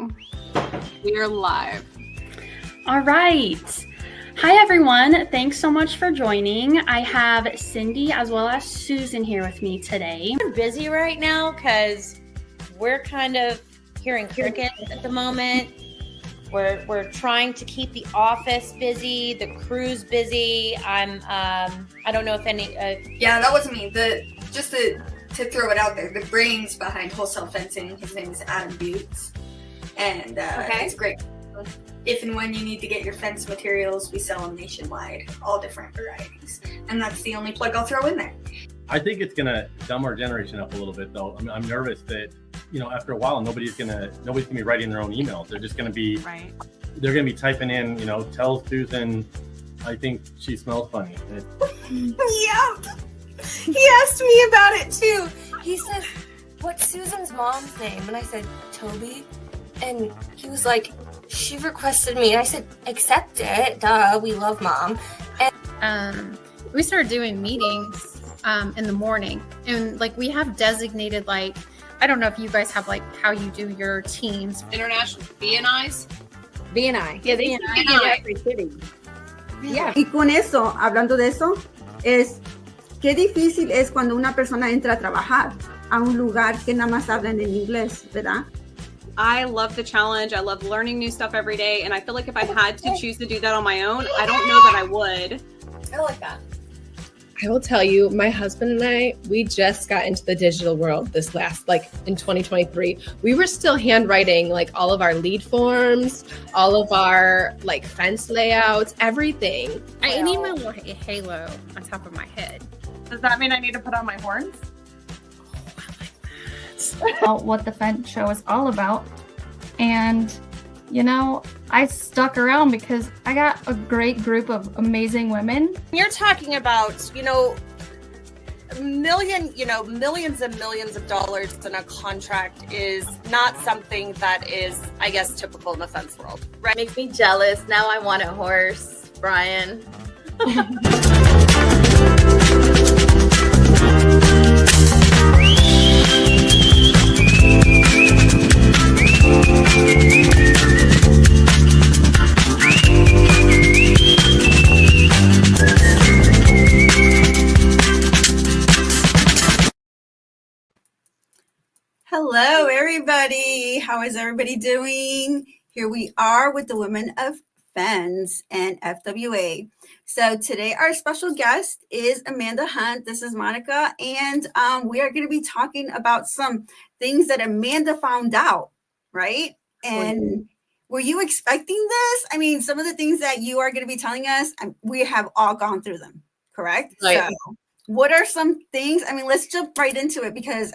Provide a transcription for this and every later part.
onboarding. We are live. All right. Hi, everyone. Thanks so much for joining. I have Cindy as well as Susan here with me today. We're busy right now because we're kind of hearing crickets at the moment. We're trying to keep the office busy, the crew's busy. I don't know if any. Yeah, that wasn't me. Just to throw it out there, the brains behind Wholesale Fencing, his name is Adam Buttes, and it's great. If and when you need to get your fence materials, we sell them nationwide, all different varieties, and that's the only plug I'll throw in there. I think it's gonna dumb our generation up a little bit, though. I'm nervous that after a while, nobody's gonna be writing their own emails. They're just gonna be They're gonna be typing in, tell Susan, I think she smells funny. Yeah. He asked me about it too. He said, "What's Susan's mom's name?" And I said, "Toby." And he was like, "She requested me." And I said, "Accept it. Duh, we love mom." And we started doing meetings in the morning, and we have designated, I don't know if you guys have how you do your teams. International BNIs? BNI. Yeah, they BNI in every city. Yeah. Y con eso, hablando de eso, es qué difícil es cuando una persona entra a trabajar a un lugar que nada más hablan en inglés, ¿verdad? I love the challenge. I love learning new stuff every day. And I feel like if I had to choose to do that on my own, I don't know that I would. I like that. I will tell you, my husband and I, we just got into the digital world this last, in 2023. We were still handwriting, all of our lead forms, all of our, fence layouts, everything. I need my little halo on top of my head. Does that mean I need to put on my horns? About what the fence show is all about. And, I stuck around because I got a great group of amazing women. You're talking about, millions and millions of dollars in a contract is not something that is, I guess, typical in the fence world. Right? Makes me jealous. Now I want a horse, Brian. Hello, everybody. How is everybody doing? Here we are with the Women of Fence and FWA. So today our special guest is Amanda Hunt. This is Monica, and we are going to be talking about some things that Amanda found out, right? And were you expecting this? I mean, some of the things that you are going to be telling us, we have all gone through them, correct? Right. So what are some things? I mean, let's jump right into it because,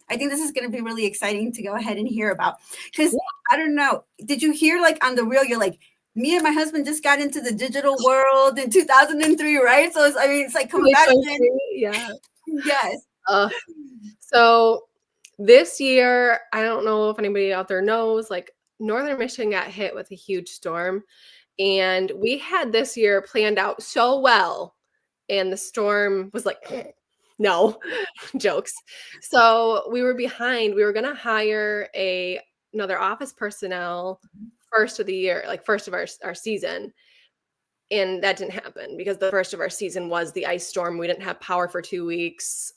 I think this is going to be really exciting to go ahead and hear about. Because I don't know, did you hear on the reel, you're like, me and my husband just got into the digital world in 2003, right? So it's like coming back. Yeah. Yes. So this year, I don't know if anybody out there knows, Northern Michigan got hit with a huge storm. And we had this year planned out so well. And the storm was no, jokes. So we were behind. We were going to hire another office personnel first of the year, first of our season. And that didn't happen because the first of our season was the ice storm. We didn't have power for 2 weeks.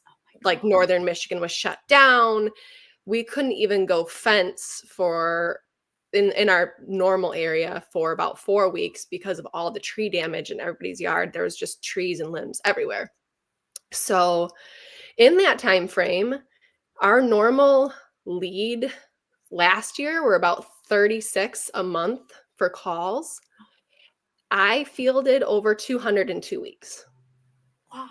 Northern Michigan was shut down. We couldn't even go fence in our normal area for about 4 weeks because of all the tree damage in everybody's yard. There was just trees and limbs everywhere. So in that time frame, our normal lead last year were about 36 a month for calls. I fielded over 200 in 2 weeks. Wow.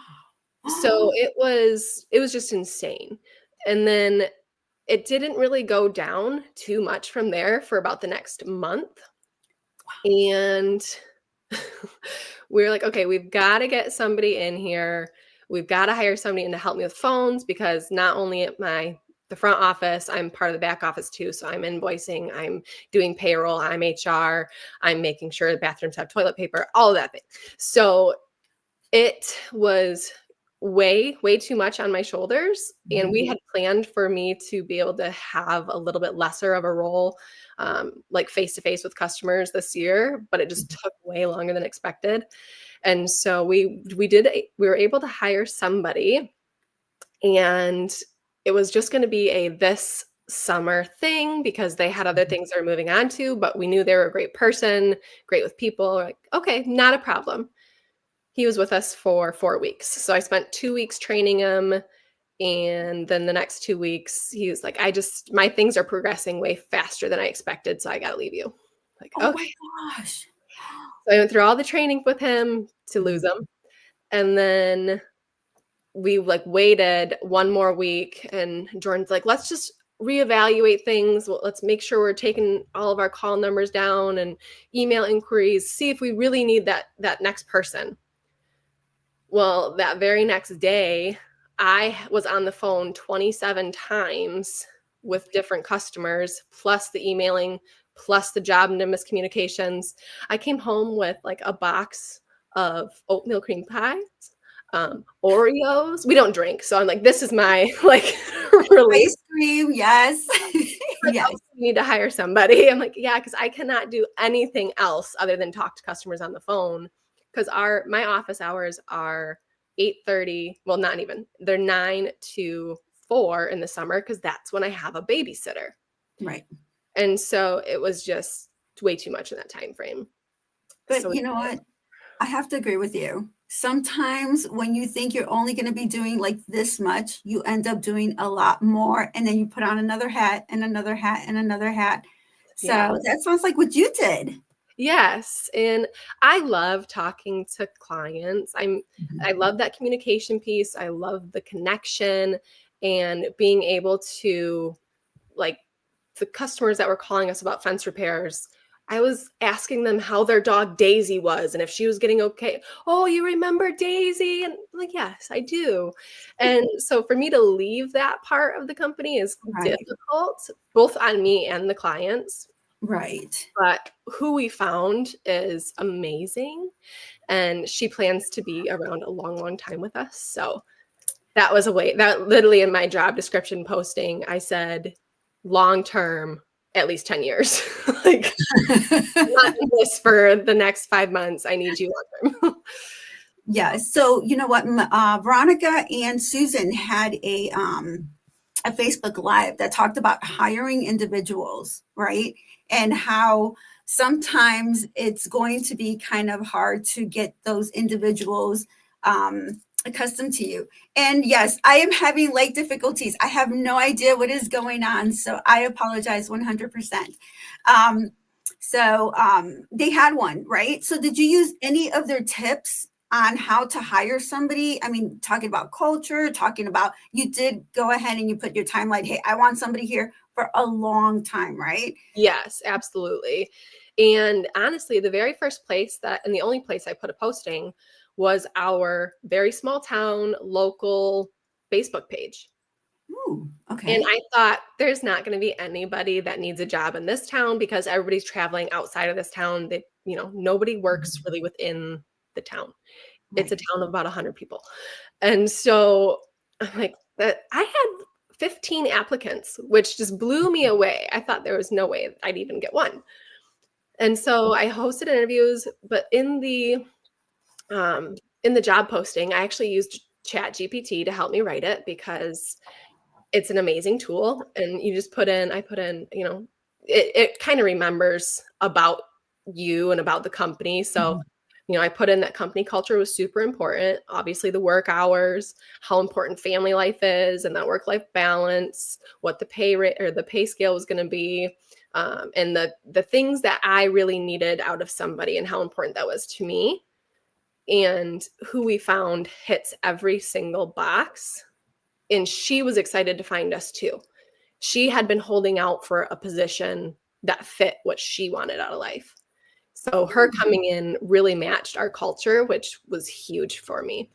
So it was just insane. And then it didn't really go down too much from there for about the next month. Wow. And we were like, okay, we've got to get somebody in here. We've got to hire somebody in to help me with phones because not only at the front office, I'm part of the back office too. So I'm invoicing, I'm doing payroll, I'm HR, I'm making sure the bathrooms have toilet paper, all of that thing. So it was way too much on my shoulders. And we had planned for me to be able to have a little bit lesser of a role, like face-to-face with customers this year, but it just took way longer than expected. And so we were able to hire somebody, and it was just going to be a this summer thing because they had other things they were moving on to, but we knew they were a great person, great with people. We're like, okay, not a problem. He was with us for 4 weeks. So I spent 2 weeks training him. And then the next 2 weeks, he was like, my things are progressing way faster than I expected. So I got to leave you. Like, Oh okay. my gosh. So I went through all the training with him to lose him. And then we like waited 1 more week, and Jordan's like, let's just reevaluate things. Well, let's make sure we're taking all of our call numbers down and email inquiries, see if we really need that next person. Well, that very next day, I was on the phone 27 times with different customers, plus the emailing, plus the job and the miscommunications. I came home with like a box of oatmeal cream pies, Oreos. We don't drink, so I'm like, this is my like relief. Ice cream, yes. Yes. You need to hire somebody. I'm like, yeah, because I cannot do anything else other than talk to customers on the phone. Because my office hours are 8:30. Well, not even. They're 9 to 4 in the summer because that's when I have a babysitter. Right. And so it was just way too much in that time frame. But So you know what? I have to agree with you. Sometimes when you think you're only going to be doing like this much, you end up doing a lot more. And then you put on another hat and another hat and another hat. So Yeah. that sounds like what you did. Yes, and I love talking to clients. I love that communication piece. I love the connection and being able to, like, the customers that were calling us about fence repairs, I was asking them how their dog Daisy was and if she was getting okay. Oh, you remember Daisy? And I'm like, yes, I do. And so for me to leave that part of the company is Right. difficult, both on me and the clients. Right. But who we found is amazing, and she plans to be around a long, long time with us. So that was a way that literally in my job description posting, I said long term, at least 10 years. Like, I'm not in this for the next 5 months. I need you long term. Yeah. So you know what? Veronica and Susan had a Facebook Live that talked about hiring individuals, right? And how sometimes it's going to be kind of hard to get those individuals accustomed to you. And yes, I am having like difficulties. I have no idea what is going on. So I apologize 100%. They had one, right? So did you use any of their tips on how to hire somebody? I mean, talking about culture, talking about, you did go ahead and you put your timeline. Hey, I want somebody here for a long time, right? Yes, absolutely. And honestly, the very first place and the only place I put a posting was our very small town local Facebook page. Ooh, okay. And I thought there's not going to be anybody that needs a job in this town because everybody's traveling outside of this town. Nobody works really within the town. It's a town of about 100 people. And so I'm like, that I had 15 applicants, which just blew me away. I thought there was no way I'd even get one. And so I hosted interviews, but in the job posting, I actually used ChatGPT to help me write it because it's an amazing tool. And you just I put in, it kind of remembers about you and about the company. So, I put in that company culture was super important. Obviously the work hours, how important family life is and that work-life balance, what the pay rate or the pay scale was going to be. And the things that I really needed out of somebody and how important that was to me. And who we found hits every single box. And she was excited to find us too. She had been holding out for a position that fit what she wanted out of life. So her coming in really matched our culture, which was huge for me.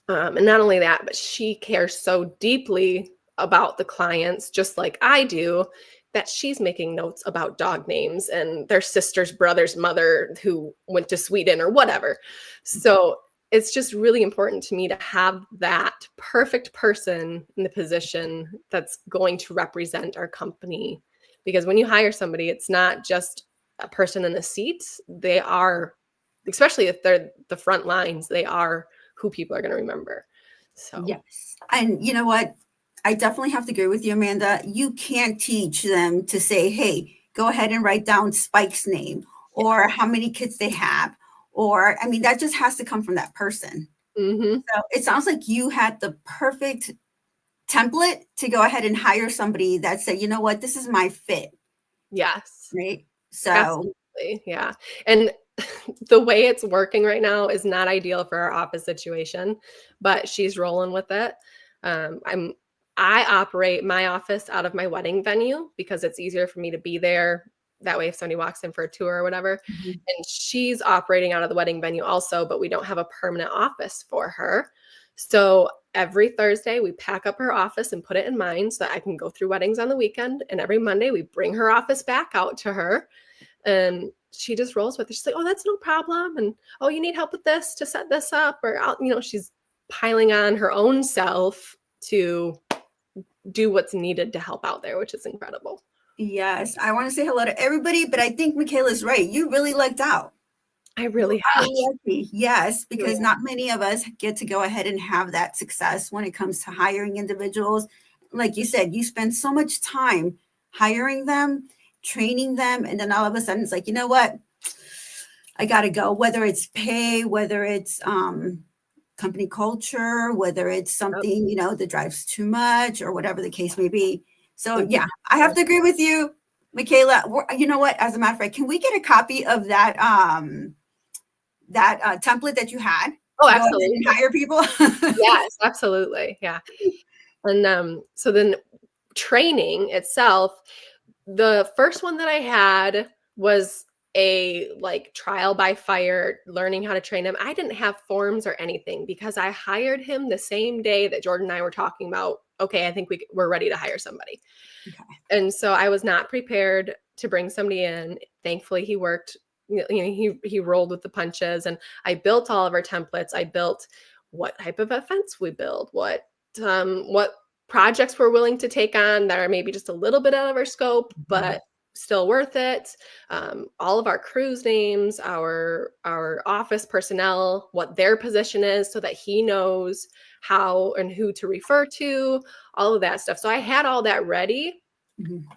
And not only that, but she cares so deeply about the clients, just like I do, that she's making notes about dog names and their sister's brother's mother who went to Sweden or whatever. So it's just really important to me to have that perfect person in the position that's going to represent our company. Because when you hire somebody, it's not just a person in a seat. They are, especially if they're the front lines, they are who people are going to remember. So yes. And you know what? I definitely have to agree with you, Amanda. You can't teach them to say, hey, go ahead and write down Spike's name or how many kids they have. Or, I mean, that just has to come from that person. Mm-hmm. So it sounds like you had the perfect template to go ahead and hire somebody that said, you know what, this is my fit. Yes. Right. So, absolutely. Yeah. And the way it's working right now is not ideal for our office situation, but she's rolling with it. I operate my office out of my wedding venue because it's easier for me to be there. That way, if somebody walks in for a tour or whatever, and she's operating out of the wedding venue also, but we don't have a permanent office for her. So every Thursday we pack up her office and put it in mine so that I can go through weddings on the weekend. And every Monday we bring her office back out to her. And she just rolls with it. She's like, oh, that's no problem. And, oh, you need help with this to set this up? Or, she's piling on her own self to do what's needed to help out there, which is incredible. yes, I want to say hello to everybody, but I think Michaela's right. You really lucked out. I really have. Lucky. Yes, because not many of us get to go ahead and have that success when it comes to hiring individuals. Like you said, you spend so much time hiring them, training them, and then all of a sudden it's like, you know what? I got to go, whether it's pay, whether it's company culture, whether it's something, that drives too much or whatever the case may be. So yeah, I have to agree with you, Michaela. You know what? As a matter of fact, can we get a copy of that template that you had? Oh, absolutely. And hire people. Yes, absolutely. Yeah. And so then training itself, the first one that I had was a trial by fire, learning how to train him. I didn't have forms or anything because I hired him the same day that Jordan and I were talking about, okay, I think we're ready to hire somebody. Okay. And so I was not prepared to bring somebody in. Thankfully, he worked, he rolled with the punches, and I built all of our templates. I built what type of events we build, what projects we're willing to take on that are maybe just a little bit out of our scope, but still worth it. All of our crews names, our office personnel, what their position is so that he knows how and who to refer to, all of that stuff. So I had all that ready,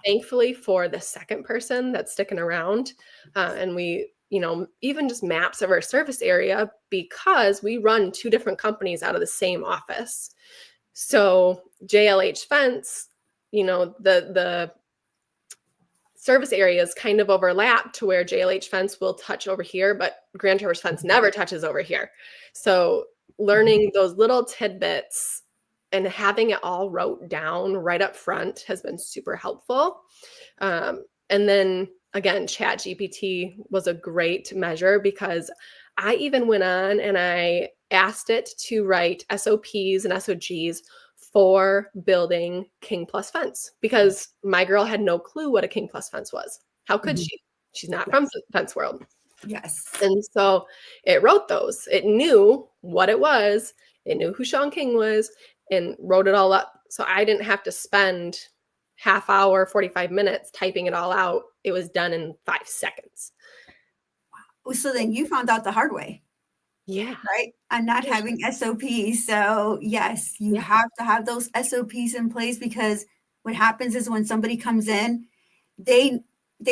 thankfully, for the second person that's sticking around. And we, even just maps of our service area, because we run 2 different companies out of the same office. So JLH Fence, the service areas kind of overlap to where JLH Fence will touch over here, but Grand Traverse Fence never touches over here. So learning those little tidbits and having it all wrote down right up front has been super helpful. And then again, ChatGPT was a great measure because I even went on and I asked it to write SOPs and SOGs for building King Plus fence because my girl had no clue what a King Plus fence was. How could she? She's not from fence world. Yes. And so it wrote those. It knew what it was. It knew who Sean King was and wrote it all up. So I didn't have to spend half hour, 45 minutes typing it all out. It was done in 5 seconds. Wow. So then you found out the hard way. Yeah. Right. And not having SOPs. So yes, you have to have those SOPs in place because what happens is when somebody comes in, they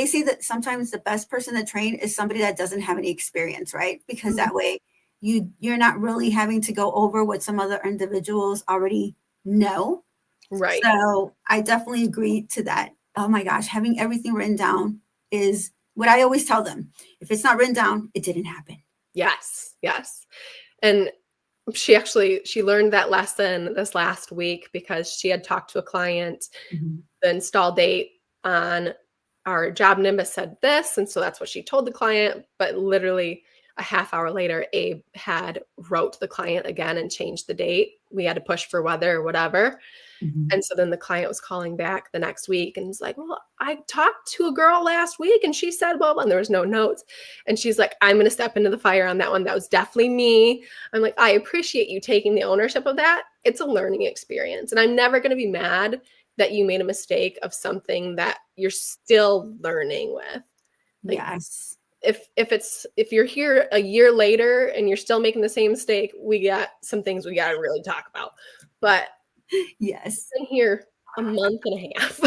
see that sometimes the best person to train is somebody that doesn't have any experience, right? Because that way you're not really having to go over what some other individuals already know. Right. So I definitely agree to that. Oh my gosh, having everything written down is what I always tell them. If it's not written down, it didn't happen. Yes. Yes. And she learned that lesson this last week because she had talked to a client. The install date on our job Nimbus said this. And so that's what she told the client. But literally a half hour later, Abe had wrote the client again and changed the date. We had to push for weather or whatever. And so then the client was calling back the next week and was like, well, I talked to a girl last week and she said, blah, blah, and there was no notes. And she's like, I'm going to step into the fire on that one. That was definitely me. I'm like, I appreciate you taking the ownership of that. It's a learning experience. And I'm never going to be mad that you made a mistake of something that you're still learning with. Like, Yes. If you're here a year later and you're still making the same mistake, we got some things we got to really talk about. But yes, been here a month and a half.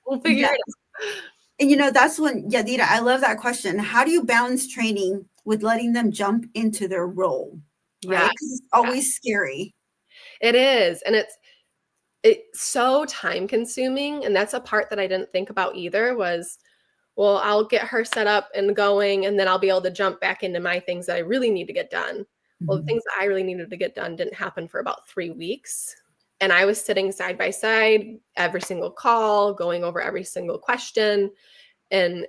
We'll figure it out. And you know, that's when, Yadira, I love that question. How do you balance training with letting them jump into their role? Right? Because it's always scary. It is. And it's so time consuming. And that's a part that I didn't think about either was, well, I'll get her set up and going, and then I'll be able to jump back into my things that I really need to get done. Well, the things that I really needed to get done didn't happen for about 3 weeks. And I was sitting side by side, every single call, going over every single question. And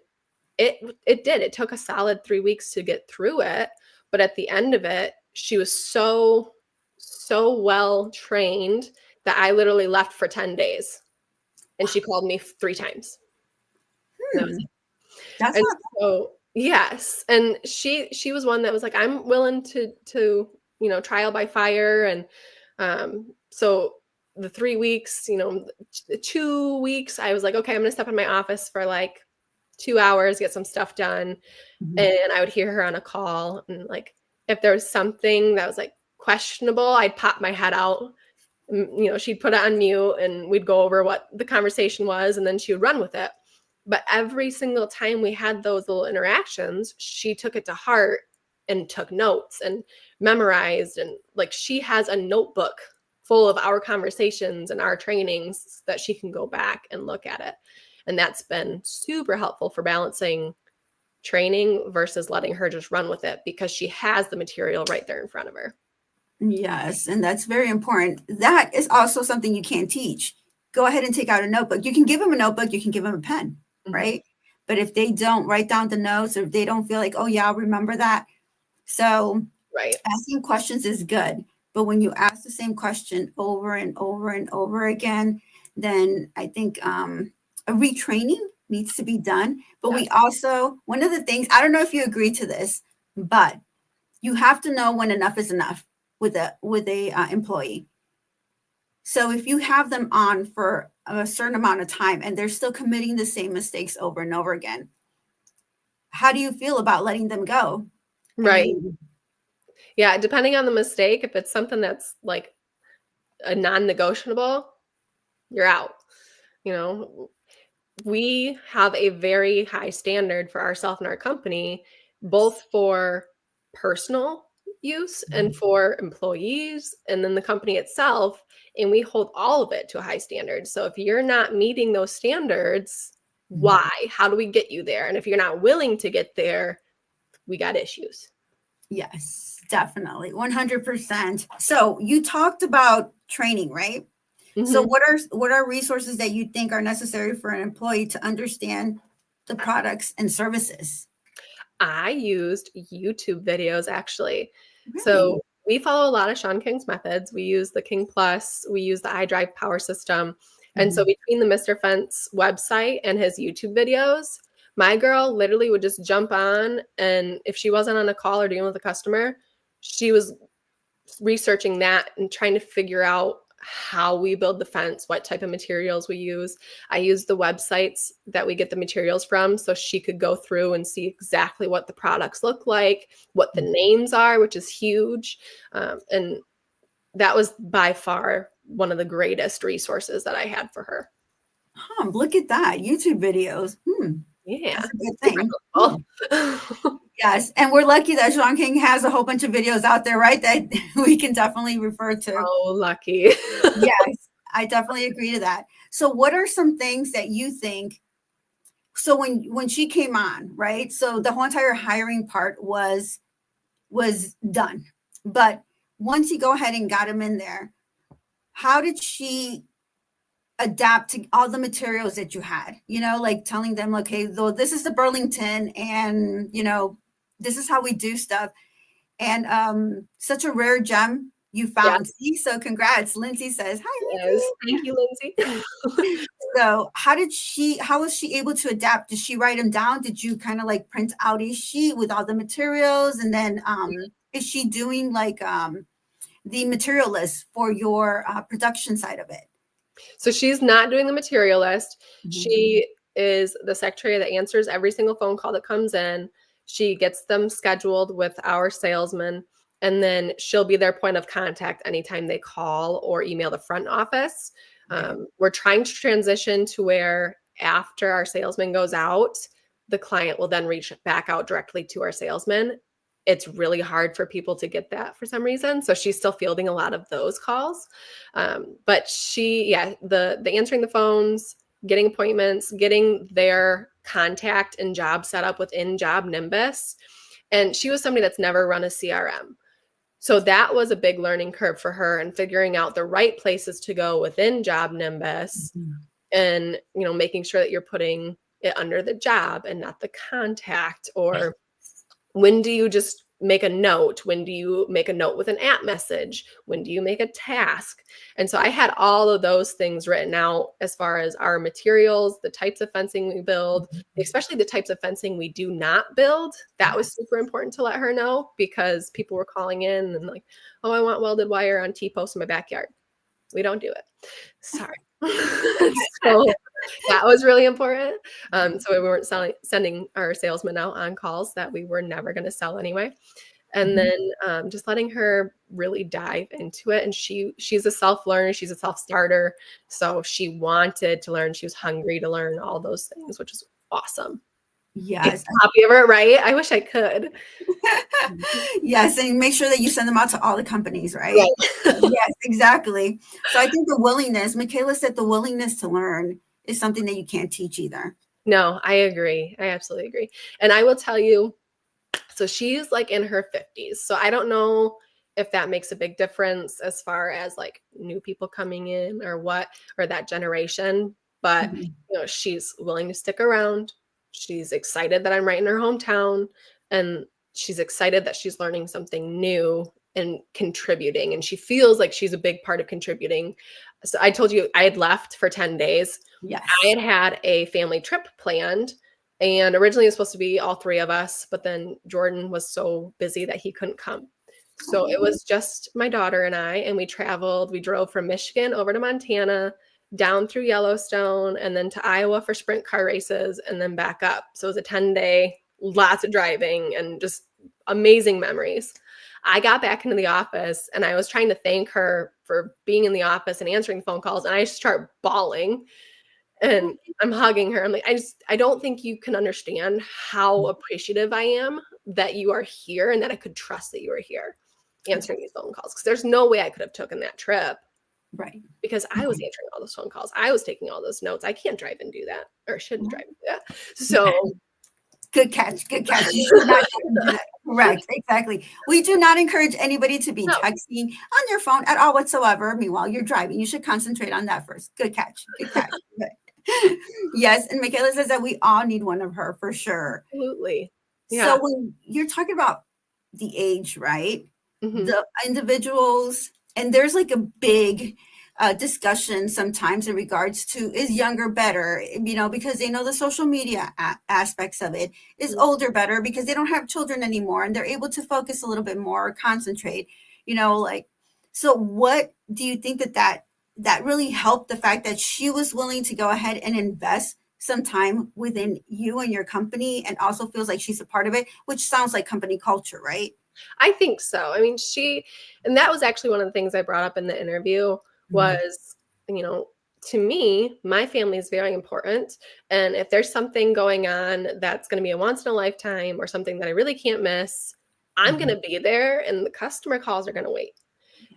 it took a solid 3 weeks to get through it. But at the end of it, she was so well trained that I literally left for 10 days. And she called me 3 times. That's so yes. And she was one that was like, I'm willing to trial by fire. And so the 3 weeks, 2 weeks, I was like, okay, I'm going to step in my office for like 2 hours, get some stuff done. And I would hear her on a call. And like, if there was something that was like questionable, I'd pop my head out. She'd put it on mute and we'd go over what the conversation was, and then she would run with it. But every single time we had those little interactions, she took it to heart and took notes and memorized. And like, she has a notebook full of our conversations and our trainings that she can go back and look at it. And that's been super helpful for balancing training versus letting her just run with it, because she has the material right there in front of her. Yes, and that's very important. That is also something you can't teach. Go ahead and take out a notebook. You can give them a notebook, you can give them a pen, right? But if they don't write down the notes, or if they don't feel like, oh yeah, I'll remember that. So asking questions is good. But when you ask the same question over and over and over again, then I think a retraining needs to be done. But we also, one of the things, I don't know if you agree to this, but you have to know when enough is enough with a employee. So if you have them on for a certain amount of time and they're still committing the same mistakes over and over again, how do you feel about letting them go? Right. Yeah, depending on the mistake, if it's something that's like a non-negotiable, you're out. We have a very high standard for ourselves and our company, both for personal use and for employees, and then the company itself. And we hold all of it to a high standard. So if you're not meeting those standards, why? How do we get you there? And if you're not willing to get there, we got issues. Yes, definitely. 100%. So you talked about training, right? So what are resources that you think are necessary for an employee to understand the products and services? I used YouTube videos, actually. Really? So we follow a lot of Sean King's methods. We use the King Plus. We use the iDrive power system. And so between the Mr. Fence website and his YouTube videos, my girl literally would just jump on. And if she wasn't on a call or dealing with a customer, she was researching that and trying to figure out how we build the fence, what type of materials we use. I use the websites that we get the materials from, so she could go through and see exactly what the products look like, what the names are, which is huge. And that was by far one of the greatest resources that I had for her. Look at that. YouTube videos. Yeah. That's a good thing. Yes. And we're lucky that Sean King has a whole bunch of videos out there, right? That we can definitely refer to. Oh, lucky. Yes, I definitely agree to that. So what are some things that you think, so when she came on, right? So the whole entire hiring part was done. But once you go ahead and got him in there, how did she adapt to all the materials that you had? Like telling them, okay, though this is the Burlington, and this is how we do stuff. And such a rare gem you found. See, so congrats. Lindsay says, hi, Lindsay. Yes, thank you, Lindsay. So how was she able to adapt? Did she write them down? Did you kind of like print out a sheet with all the materials? And then is she doing like the material list for your production side of it? So she's not doing the material list. She is the secretary that answers every single phone call that comes in. She gets them scheduled with our salesman, and then she'll be their point of contact anytime they call or email the front office. We're trying to transition to where after our salesman goes out, the client will then reach back out directly to our salesman. It's really hard for people to get that for some reason. So she's still fielding a lot of those calls. But the answering the phones, getting appointments, getting their contact and job set up within Job Nimbus. And she was somebody that's never run a CRM. So that was a big learning curve for her, and figuring out the right places to go within Job Nimbus and, making sure that you're putting it under the job and not the contact. Or when do you just make a note? When do you make a note with an app message? When do you make a task? And so I had all of those things written out as far as our materials, the types of fencing we build, especially the types of fencing we do not build. That was super important to let her know, because people were calling in and like, oh, I want welded wire on T-posts in my backyard. We don't do it. Sorry. So that was really important. So we weren't sending our salesmen out on calls that we were never going to sell anyway. And then just letting her really dive into it. And she's a self-learner. She's a self-starter. So she wanted to learn. She was hungry to learn all those things, which is awesome. Yes. Copy of her, right? I wish I could. Yes, and make sure that you send them out to all the companies, right? Yes, exactly. So I think the willingness, Michaela said, the willingness to learn is something that you can't teach either. No, I agree. I absolutely agree. And I will tell you, so she's like in her 50s. So I don't know if that makes a big difference as far as like new people coming in or that generation. But, she's willing to stick around. She's excited that I'm right in her hometown, and she's excited that she's learning something new and contributing. And she feels like she's a big part of contributing. So I told you I had left for 10 days. Yes. I had a family trip planned, and originally it was supposed to be all three of us, but then Jordan was so busy that he couldn't come. So it was just my daughter and I, and we drove from Michigan over to Montana, down through Yellowstone, and then to Iowa for sprint car races, and then back up. So it was a 10-day, lots of driving and just amazing memories. I got back into the office, and I was trying to thank her for being in the office and answering phone calls, and I just start bawling, and I'm hugging her. I'm like, I don't think you can understand how appreciative I am that you are here and that I could trust that you are here answering these phone calls, because there's no way I could have taken that trip. Right. Because I was answering all those phone calls. I was taking all those notes. I can't drive and do that, or shouldn't drive and do that. So good catch. Good catch. You should not do that. Correct. Exactly. We do not encourage anybody to be texting on your phone at all whatsoever. Meanwhile, you're driving. You should concentrate on that first. Good catch. Good catch. Yes. And Michaela says that we all need one of her for sure. Absolutely. Yeah. So when you're talking about the age, right? The individuals, and there's like a big discussion sometimes in regards to, is younger better, because they know the social media aspects of it. Is older better because they don't have children anymore and they're able to focus a little bit more, concentrate, so what do you think that really helped, the fact that she was willing to go ahead and invest some time within you and your company, and also feels like she's a part of it, which sounds like company culture, right? I think so. I mean, and that was actually one of the things I brought up in the interview was, to me, my family is very important. And if there's something going on that's going to be a once in a lifetime or something that I really can't miss, I'm going to be there, and the customer calls are going to wait.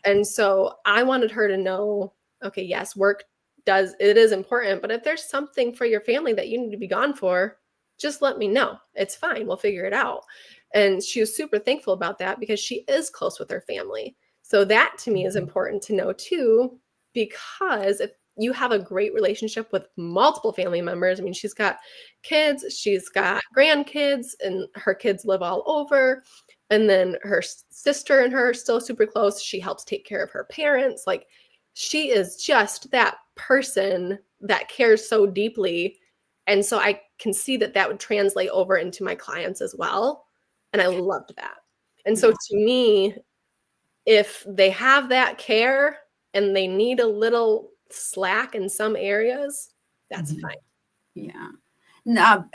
And so I wanted her to know, okay, yes, work is important, but if there's something for your family that you need to be gone for, just let me know. It's fine. We'll figure it out. And she was super thankful about that, because she is close with her family. So that to me is important to know too, because if you have a great relationship with multiple family members. I mean, she's got kids, she's got grandkids, and her kids live all over. And then her sister and her are still super close. She helps take care of her parents. Like, she is just that person that cares so deeply. And so I can see that that would translate over into my clients as well. And I loved that. And so to me, if they have that care and they need a little slack in some areas, that's fine. Yeah. No,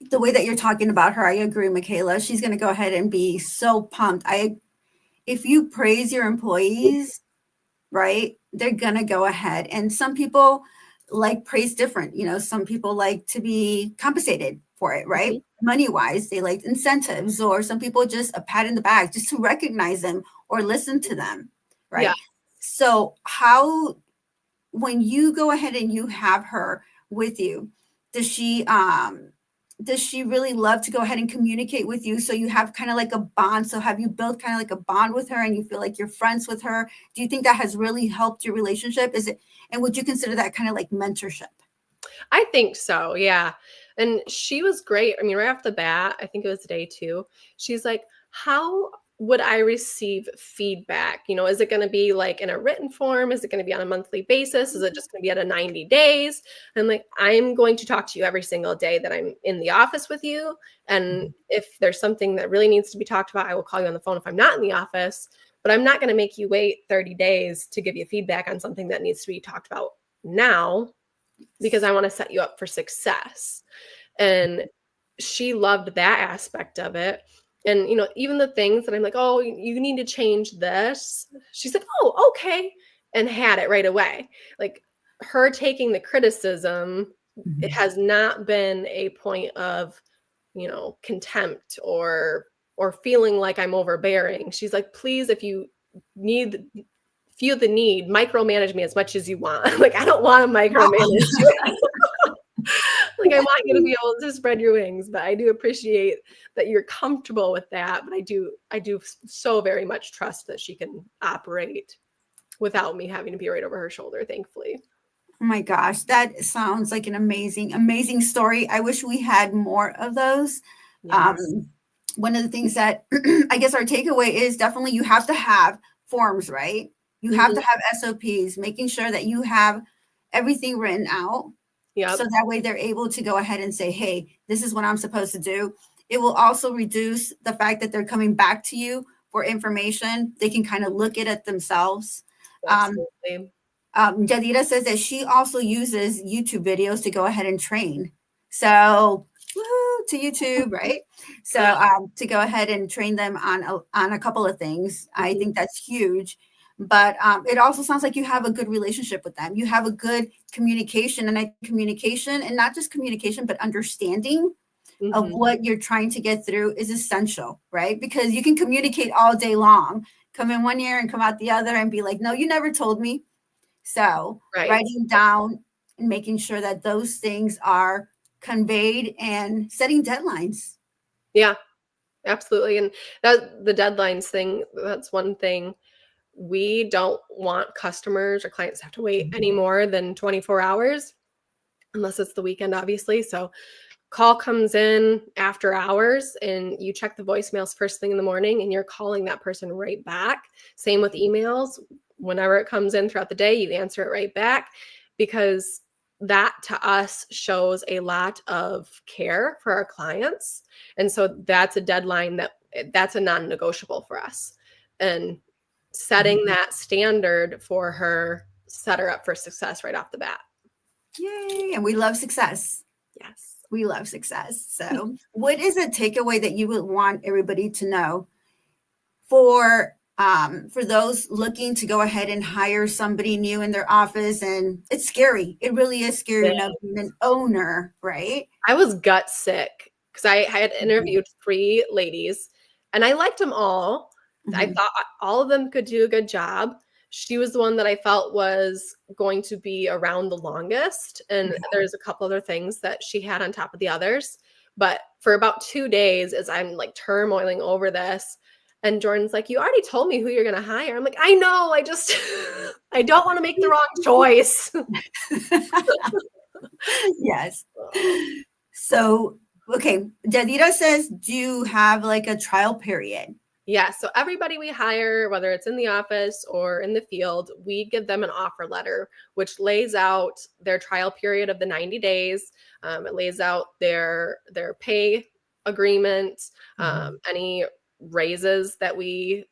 the way that you're talking about her, I agree, Michaela. She's going to go ahead and be so pumped. If you praise your employees, right, they're going to go ahead. And some people like praise different. You know, some people like to be compensated for it, right? Money wise, they like incentives, or some people just a pat in the back just to recognize them or listen to them, right? Yeah. So when you go ahead and you have her with you, does she really love to go ahead and communicate with you, so you have kind of like a bond? So have you built kind of like a bond with her and you feel like you're friends with her? Do you think that has really helped your relationship? And would you consider that kind of like mentorship? I think so, yeah. And she was great. I mean, right off the bat, I think it was day 2, she's like, how would I receive feedback? You know, is it going to be like in a written form? Is it going to be on a monthly basis? Is it just going to be at a 90 days? I'm like, I'm going to talk to you every single day that I'm in the office with you. And if there's something that really needs to be talked about, I will call you on the phone if I'm not in the office. But I'm not going to make you wait 30 days to give you feedback on something that needs to be talked about now, because I want to set you up for success. And she loved that aspect of it. And, you know, even the things that I'm like, oh, you need to change this. She's like, oh, okay. And had it right away. Like, her taking the criticism, it has not been a point of, you know, contempt or feeling like I'm overbearing. She's like, please, if you feel the need, micromanage me as much as you want. Like, I don't want to micromanage you. Like, I want you to be able to spread your wings, but I do appreciate that you're comfortable with that. But I do so very much trust that she can operate without me having to be right over her shoulder, thankfully. Oh my gosh, that sounds like an amazing, amazing story. I wish we had more of those. Yes. One of the things that I guess our takeaway is definitely you have to have forms, right? You have to have SOPs, making sure that you have everything written out. Yeah. So that way they're able to go ahead and say, hey, this is what I'm supposed to do. It will also reduce the fact that they're coming back to you for information. They can kind of look at it themselves. Absolutely. Jadira says that she also uses YouTube videos to go ahead and train. So woo, to YouTube, right? So to go ahead and train them on a couple of things. I think that's huge. But it also sounds like you have a good relationship with them. You have a good communication, and not just communication, but understanding of what you're trying to get through is essential, right? Because you can communicate all day long, come in one ear and come out the other and be like, no, you never told me. So writing down and making sure that those things are conveyed and setting deadlines. Yeah, absolutely. And the deadlines thing, that's one thing. We don't want customers or clients to have to wait any more than 24 hours, unless it's the weekend, obviously. So call comes in after hours and you check the voicemails first thing in the morning and you're calling that person right back. Same with emails. Whenever it comes in throughout the day, you answer it right back, because that to us shows a lot of care for our clients. And so that's a deadline that's a non-negotiable for us. And setting that standard for her set her up for success right off the bat. Yay. And we love success. Yes. We love success. So what is a takeaway that you would want everybody to know for those looking to go ahead and hire somebody new in their office? And it's scary. It really is scary to know being an owner, right? I was gut sick because I had interviewed 3 ladies and I liked them all. I thought all of them could do a good job. She was the one that I felt was going to be around the longest. And there's a couple other things that she had on top of the others. But for about 2 days, as I'm like turmoiling over this, And Jordan's like, you already told me who you're going to hire. I'm like, I know. I just, I don't want to make the wrong choice. Yes. So, okay. Jadira says, do you have like a trial period? Yeah. So everybody we hire, whether it's in the office or in the field, we give them an offer letter, which lays out their trial period of the 90 days. It lays out their pay agreement, any raises that we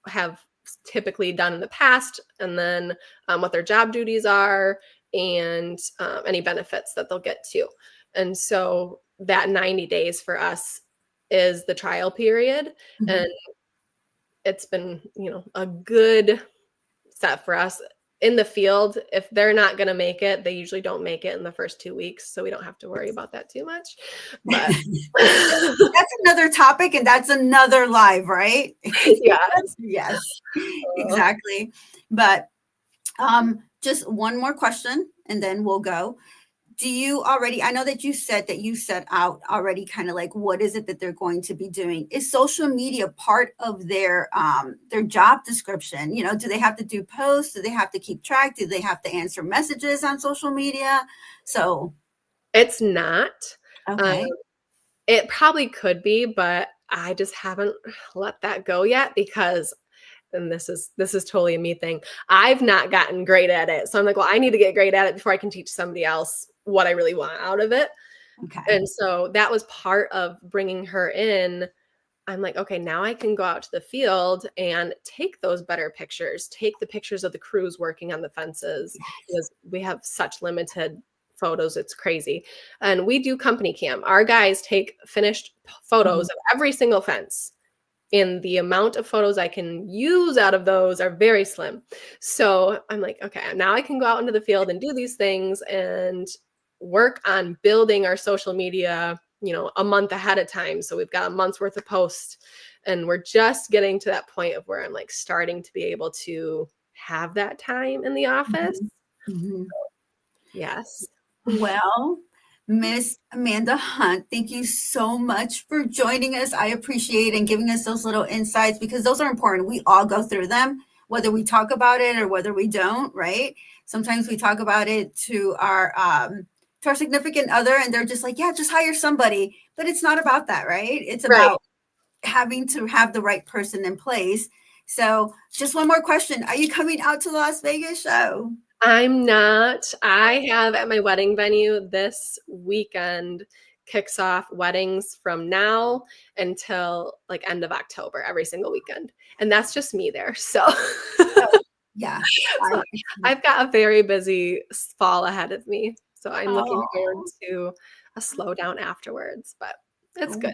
have typically done in the past, and then what their job duties are, and any benefits that they'll get to. And so that 90 days for us is the trial period. And it's been, a good set for us in the field. If they're not going to make it, they usually don't make it in the first 2 weeks. So we don't have to worry about that too much. But that's another topic, and that's another live, right? Yes. Yes, exactly. But just one more question and then we'll go. Do you already, I know that you said that you set out already kind of like, what is it that they're going to be doing? Is social media part of their job description? Do they have to do posts? Do they have to keep track? Do they have to answer messages on social media? So it's not. Okay. It probably could be, but I just haven't let that go yet because, and this is totally a me thing, I've not gotten great at it. So I'm like, well, I need to get great at it before I can teach somebody else what I really want out of it. Okay. And so that was part of bringing her in. I'm like, okay, now I can go out to the field and take those better pictures, take the pictures of the crews working on the fences, because we have such limited photos. It's crazy. And we do company cam. Our guys take finished photos of every single fence. And the amount of photos I can use out of those are very slim. So I'm like, okay, now I can go out into the field and do these things and work on building our social media, a month ahead of time. So we've got a month's worth of posts, and we're just getting to that point of where I'm like starting to be able to have that time in the office. Yes. Well, Miss Amanda Hunt, thank you so much for joining us. I appreciate and giving us those little insights, because those are important. We all go through them, whether we talk about it or whether we don't, right? Sometimes we talk about it to our significant other, and they're just like, yeah, just hire somebody. But it's not about that, right? It's about having to have the right person in place. So just one more question. Are you coming out to the Las Vegas show? I'm not. I have at my wedding venue this weekend kicks off weddings from now until like end of October, every single weekend. And that's just me there. So yeah, so I've got a very busy fall ahead of me. So I'm looking forward to a slowdown afterwards, but it's good.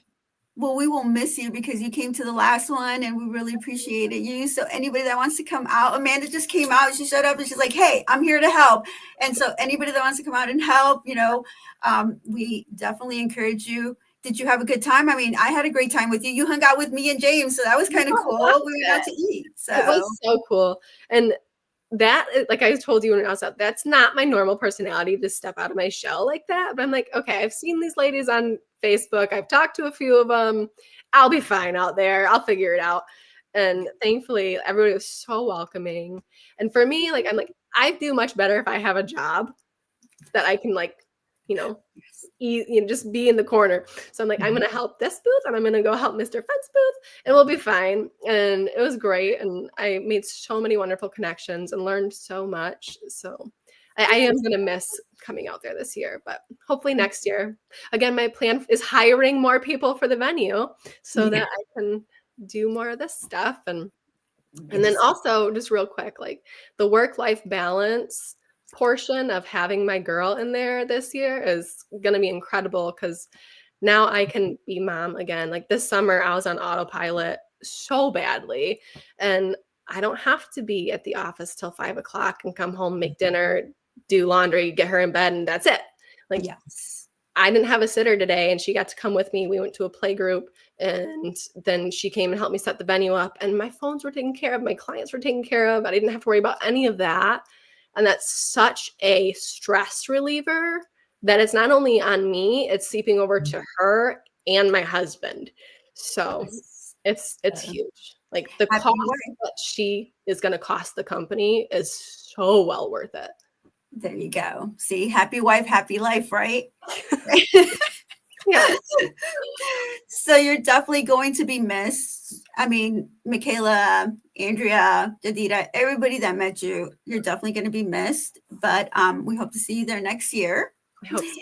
Well, we will miss you because you came to the last one and we really appreciated you. So anybody that wants to come out, Amanda just came out, she showed up and she's like, hey, I'm here to help. And so anybody that wants to come out and help, we definitely encourage you. Did you have a good time? I mean, I had a great time with you. You hung out with me and James, so that was kind of cool. We went out to eat. So it was so cool. And that, like I told you when I was out, that's not my normal personality to step out of my shell like that. But I'm like, okay, I've seen these ladies on Facebook. I've talked to a few of them. I'll be fine out there. I'll figure it out. And thankfully, everybody was so welcoming. And for me, like, I'm like, I do much better if I have a job that I can just be in the corner. So I'm like, I'm going to help this booth and I'm going to go help Mr. Fence booth and we'll be fine. And it was great. And I made so many wonderful connections and learned so much. So I am going to miss coming out there this year, but hopefully next year. Again, my plan is hiring more people for the venue so that I can do more of this stuff. And then also just real quick, like the work-life balance portion of having my girl in there this year is going to be incredible, because now I can be mom again. Like this summer, I was on autopilot so badly, and I don't have to be at the office till 5 o'clock and come home, make dinner, do laundry, get her in bed, and that's it. Like, I didn't have a sitter today, and she got to come with me. We went to a play group, and then she came and helped me set the venue up, and my phones were taken care of. My clients were taken care of. I didn't have to worry about any of that. And that's such a stress reliever that it's not only on me, it's seeping over to her and my husband. So it's huge. Like the Happy cost wife. that she is going to cost the company is so well worth it. There you go. See, happy wife, happy life, right? Yeah. So you're definitely going to be missed. I mean, Michaela, Andrea, Jadita, everybody that met you, you're definitely going to be missed. But we hope to see you there next year. I hope so.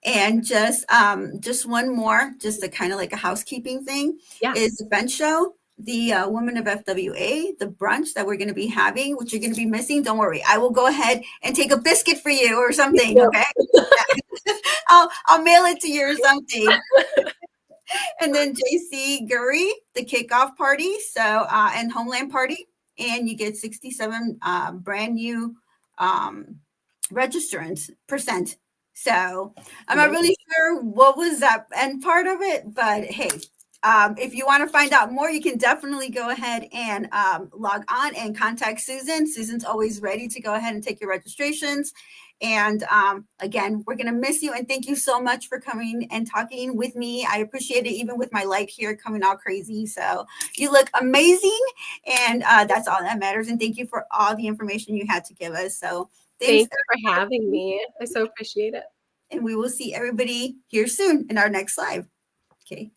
And just one more, just a kind of like a housekeeping thing, Yeah. is the bench show, the Women of FWA, the brunch that we're going to be having, which you're going to be missing. Don't worry, I will go ahead and take a biscuit for you or something. Okay, I'll mail it to you or something. And then JC Gurry, the kickoff party, so and Homeland party, and you get 67 brand new registrants %. So I'm not really sure what was that end part of it, but hey, if you want to find out more, you can definitely go ahead and log on and contact Susan. Susan's always ready to go ahead and take your registrations. And again, we're going to miss you. And thank you so much for coming and talking with me. I appreciate it, even with my light here coming out crazy. So you look amazing. And that's all that matters. And thank you for all the information you had to give us. So thanks for having me. I so appreciate it. And we will see everybody here soon in our next live. Okay.